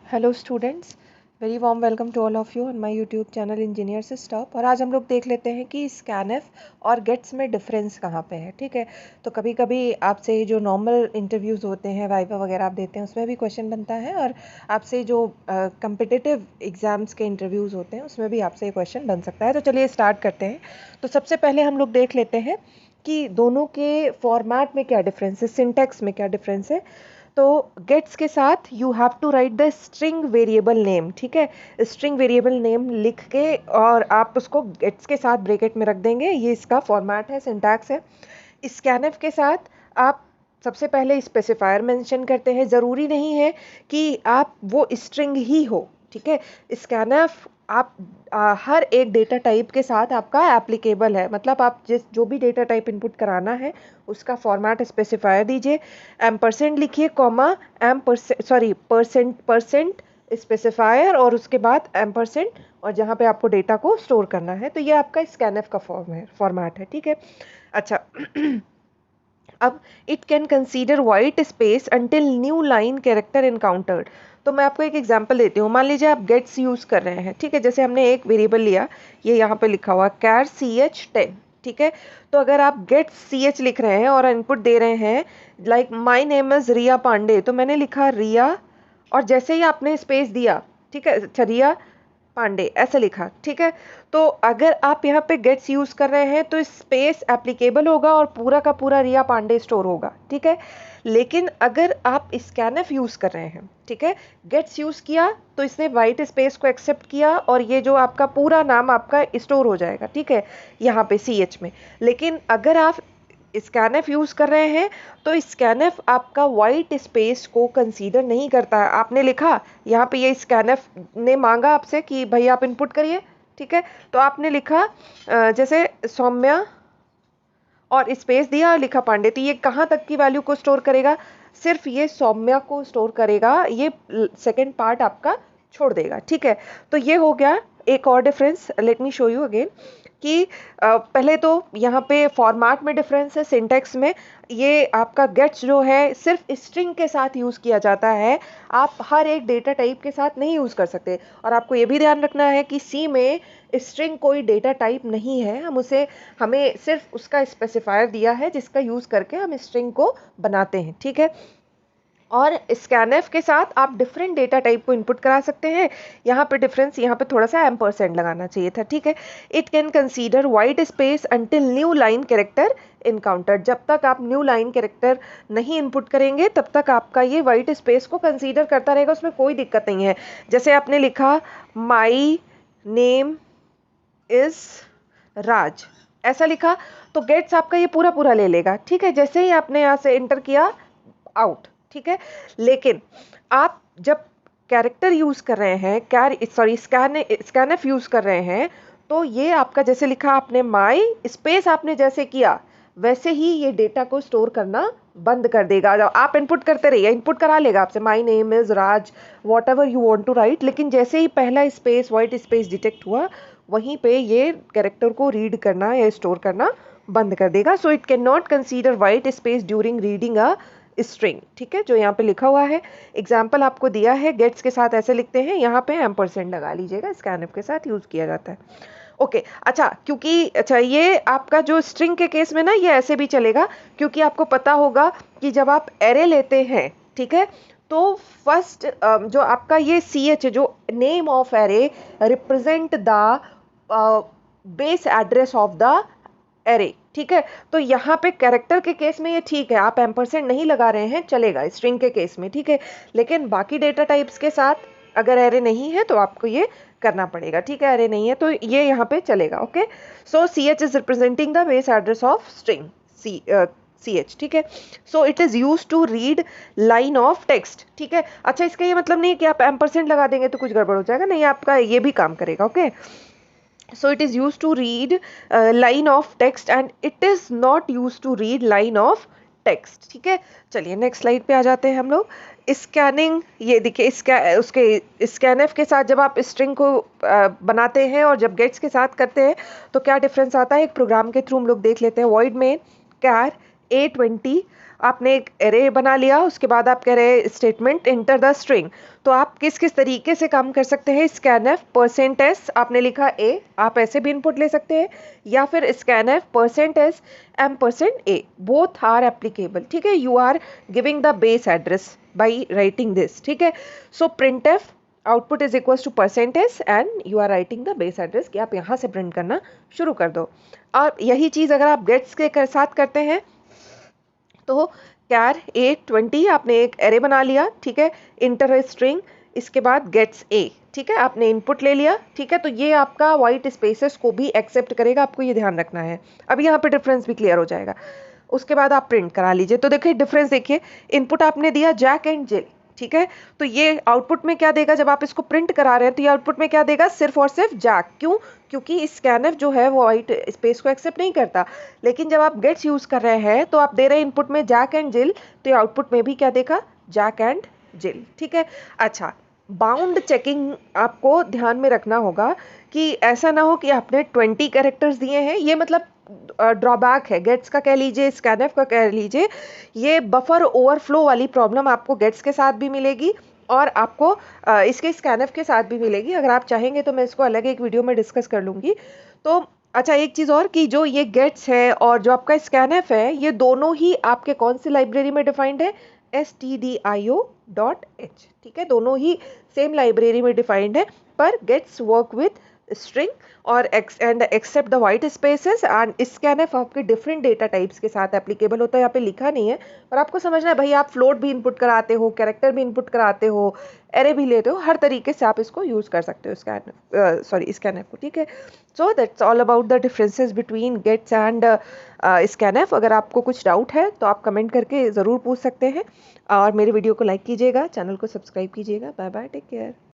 Hello students, very warm welcome to all of you on my YouTube channel engineer से stop. और आज हम लोग देख लेते हैं कि स्कैनफ और गेट्स में डिफरेंस कहाँ पे है। ठीक है, तो कभी कभी आपसे जो नॉर्मल इंटरव्यूज़ होते हैं, वाइवा वगैरह आप देते हैं, उसमें भी क्वेश्चन बनता है, और आपसे जो कम्पिटिटिव एग्ज़ाम्स के इंटरव्यूज़ होते हैं उसमें भी आपसे ये क्वेश्चन बन सकता है। तो चलिए स्टार्ट करते हैं। तो सबसे पहले हम लोग देख लेते हैं कि दोनों के फॉर्मेट में क्या डिफरेंस है, सिंटैक्स में क्या डिफरेंस है। तो गेट्स के साथ you have to write the string variable name. ठीक है, स्ट्रिंग वेरिएबल नेम लिख के और आप उसको गेट्स के साथ ब्रैकेट में रख देंगे। ये इसका फॉर्मेट है, सिंटैक्स है। स्कैनफ के साथ आप सबसे पहले स्पेसिफायर मेंशन करते हैं। ज़रूरी नहीं है कि आप वो स्ट्रिंग ही हो। ठीक है, स्कैनफ आप हर एक डेटा टाइप के साथ आपका एप्लीकेबल है। मतलब आप जो भी डेटा टाइप इनपुट कराना है उसका फॉर्मेट स्पेसिफायर दीजिए, एम% लिखिए, कॉमा परसेंट स्पेसिफायर, और उसके बाद एम% और जहाँ पे आपको डेटा को स्टोर करना है। तो ये आपका स्कैनफ का फॉर्मेट है। ठीक है, अच्छा अब it can consider white space until new line character encountered. तो मैं आपको एक एग्जांपल देती हूँ। मान लीजिए आप गेट्स यूज़ कर रहे हैं। ठीक है, जैसे हमने एक वेरिएबल लिया, ये यहाँ पे लिखा हुआ कैर CH10। ठीक है, तो अगर आप गेट CH लिख रहे हैं और इनपुट दे रहे हैं लाइक माई नेम इज़ रिया पांडे, तो मैंने लिखा रिया, और जैसे ही आपने स्पेस दिया, ठीक है, अच्छा रिया पांडे ऐसा लिखा। ठीक है, तो अगर आप यहाँ पे गेट्स यूज कर रहे हैं तो स्पेस एप्लीकेबल होगा और पूरा का पूरा रिया पांडे स्टोर होगा। ठीक है, लेकिन अगर आप स्कैनफ यूज कर रहे हैं, ठीक है, गेट्स यूज किया तो इसने वाइट स्पेस को एक्सेप्ट किया और ये जो आपका पूरा नाम आपका स्टोर हो जाएगा। ठीक है, यहाँ पे CH में। लेकिन अगर आप स्कैनफ यूज कर रहे हैं तो स्कैनफ आपका वाइट स्पेस को कंसीडर नहीं करता है। आपने लिखा यहाँ पे, ये स्कैनफ ने मांगा आपसे कि भाई आप इनपुट करिए। ठीक है, तो आपने लिखा जैसे सौम्या और स्पेस दिया और लिखा पांडे, तो ये कहाँ तक की वैल्यू को स्टोर करेगा? सिर्फ ये सौम्या को स्टोर करेगा, ये सेकंड पार्ट आपका छोड़ देगा। ठीक है, तो ये हो गया एक और difference. Let me show you again कि पहले तो यहाँ पे फॉर्मेट में डिफरेंस है, सिंटैक्स में। ये आपका गेट्स जो है सिर्फ स्ट्रिंग के साथ यूज़ किया जाता है, आप हर एक डेटा टाइप के साथ नहीं यूज़ कर सकते। और आपको ये भी ध्यान रखना है कि सी में स्ट्रिंग कोई डेटा टाइप नहीं है, हमें सिर्फ उसका स्पेसिफायर दिया है जिसका यूज़ करके हम स्ट्रिंग को बनाते हैं। ठीक है, और स्कैनफ के साथ आप डिफरेंट डेटा टाइप को इनपुट करा सकते हैं। यहाँ पे डिफरेंस, यहाँ पे थोड़ा सा एम% लगाना चाहिए था। ठीक है, it can consider white space until new line character encounter. जब तक आप न्यू लाइन कैरेक्टर नहीं इनपुट करेंगे तब तक आपका ये वाइट स्पेस को कंसीडर करता रहेगा, उसमें कोई दिक्कत नहीं है। जैसे आपने लिखा माई नेम इज राज, ऐसा लिखा, तो गेट्स आपका ये पूरा पूरा ले लेगा। ठीक है, जैसे ही आपने यहाँ से एंटर किया, आउट। ठीक है, लेकिन आप जब कैरेक्टर यूज कर रहे हैं, स्कैनफ यूज कर रहे हैं, तो ये आपका जैसे लिखा आपने माई स्पेस, आपने जैसे किया वैसे ही ये डेटा को स्टोर करना बंद कर देगा। जब आप इनपुट करते रहिए, इनपुट करा लेगा आपसे my name is Raj, whatever you want to write, लेकिन जैसे ही पहला स्पेस, वाइट स्पेस डिटेक्ट हुआ, वहीं पे ये कैरेक्टर को रीड करना या स्टोर करना बंद कर देगा। So it can not consider white space during reading a string. ठीक है, जो यहाँ पे लिखा हुआ है, एग्जाम्पल आपको दिया है, गेट्स के साथ ऐसे लिखते हैं, यहाँ पे एम% लगा लीजिएगा, स्कैनफ के साथ यूज किया जाता है। ओके, अच्छा, क्योंकि अच्छा ये आपका जो स्ट्रिंग के केस में ना ये ऐसे भी चलेगा, क्योंकि आपको पता होगा कि जब आप एरे लेते हैं, ठीक है, तो फर्स्ट जो आपका ये CH जो name of array represent the base address of the array. ठीक है, तो यहाँ पे कैरेक्टर के केस में ये ठीक है, आप एम% नहीं लगा रहे हैं, चलेगा स्ट्रिंग के केस में। ठीक है, लेकिन बाकी डेटा टाइप्स के साथ अगर एरे नहीं है तो आपको ये करना पड़ेगा। ठीक है, एरे नहीं है तो ये यहाँ पे चलेगा। Okay, so CH is representing the base address of string CH। ठीक है, so it is use to read line of text. ठीक है, अच्छा, इसका ये मतलब नहीं है कि आप एम% लगा देंगे तो कुछ गड़बड़ हो जाएगा, नहीं, आपका ये भी काम करेगा। Okay, so it is used to read line of text and it is not used to read line of text। ठीक है, चलिए नेक्स्ट स्लाइड पे आ जाते हैं हम लोग। स्कैनिंग, ये देखिए, उसके स्कैनफ के साथ जब आप स्ट्रिंग को बनाते हैं और जब गेट्स के साथ करते हैं तो क्या डिफरेंस आता है, एक प्रोग्राम के थ्रू हम लोग देख लेते हैं। वॉइड में कैर A20 आपने एक एरे बना लिया, उसके बाद आप कह रहे स्टेटमेंट एंटर द स्ट्रिंग। तो आप किस किस तरीके से काम कर सकते हैं, स्कैनफ %s आपने लिखा a, आप ऐसे भी इनपुट ले सकते हैं, या फिर scanf %s %a, both are applicable. ठीक है, you are giving the base address by writing this. ठीक है, so printf output is equal to %s and you are writing the base address, कि आप यहाँ से प्रिंट करना शुरू कर दो। और यही चीज़ अगर आप गेट्स के साथ करते हैं तो कैर A20 आपने एक एरे बना लिया, ठीक है, इंटर स्ट्रिंग, इसके बाद गेट्स A, ठीक है, आपने इनपुट ले लिया। ठीक है, तो ये आपका वाइट स्पेसेस को भी एक्सेप्ट करेगा, आपको ये ध्यान रखना है। अब यहाँ पे डिफरेंस भी क्लियर हो जाएगा। उसके बाद आप प्रिंट करा लीजिए। तो देखिए डिफरेंस, देखिए इनपुट आपने दिया जैक एंड जिल, ठीक है, तो ये आउटपुट में क्या देगा, जब आप इसको प्रिंट करा रहे हैं तो ये आउटपुट में क्या देगा, सिर्फ और सिर्फ जैक। क्यों? क्योंकि स्कैनर जो है वो वाइट स्पेस को एक्सेप्ट नहीं करता। लेकिन जब आप गेट्स यूज कर रहे हैं तो आप दे रहे हैं इनपुट में जैक एंड जिल, तो ये आउटपुट में भी क्या देगा, जैक एंड जिल। ठीक है, अच्छा, बाउंड चेकिंग आपको ध्यान में रखना होगा कि ऐसा ना हो कि आपने 20 कैरेक्टर्स दिए हैं, ये मतलब ड्रॉबैक है गेट्स का, कह लीजिए स्कैनफ का कह लीजिए। ये बफर ओवरफ्लो वाली प्रॉब्लम आपको गेट्स के साथ भी मिलेगी और आपको इसके स्कैनफ के साथ भी मिलेगी। अगर आप चाहेंगे तो मैं इसको अलग एक वीडियो में डिस्कस कर लूँगी। तो अच्छा, एक चीज़ और कि जो ये गेट्स है और जो आपका स्कैनफ है, ये दोनों ही आपके कौन सी लाइब्रेरी में डिफाइंड है, stdio.h। ठीक है, दोनों ही सेम लाइब्रेरी में डिफाइंड है, पर गेट्स वर्क विथ स्ट्रिंग और and except the white spaces, and scanf आपके डिफरेंट डेटा टाइप्स के साथ एप्लीकेबल होता है। यहाँ पे लिखा नहीं है, पर आपको समझना है भाई, आप फ्लोट भी इनपुट कराते हो, कैरेक्टर भी इनपुट कराते हो, एरे भी लेते हो, हर तरीके से आप इसको यूज कर सकते हो स्कैनफ को। ठीक है, so that's all about the differences between gets and scanf. अगर आपको कुछ डाउट है तो आप कमेंट करके ज़रूर पूछ सकते हैं, और मेरे वीडियो को लाइक कीजिएगा, चैनल को सब्सक्राइब कीजिएगा। Bye bye, take care.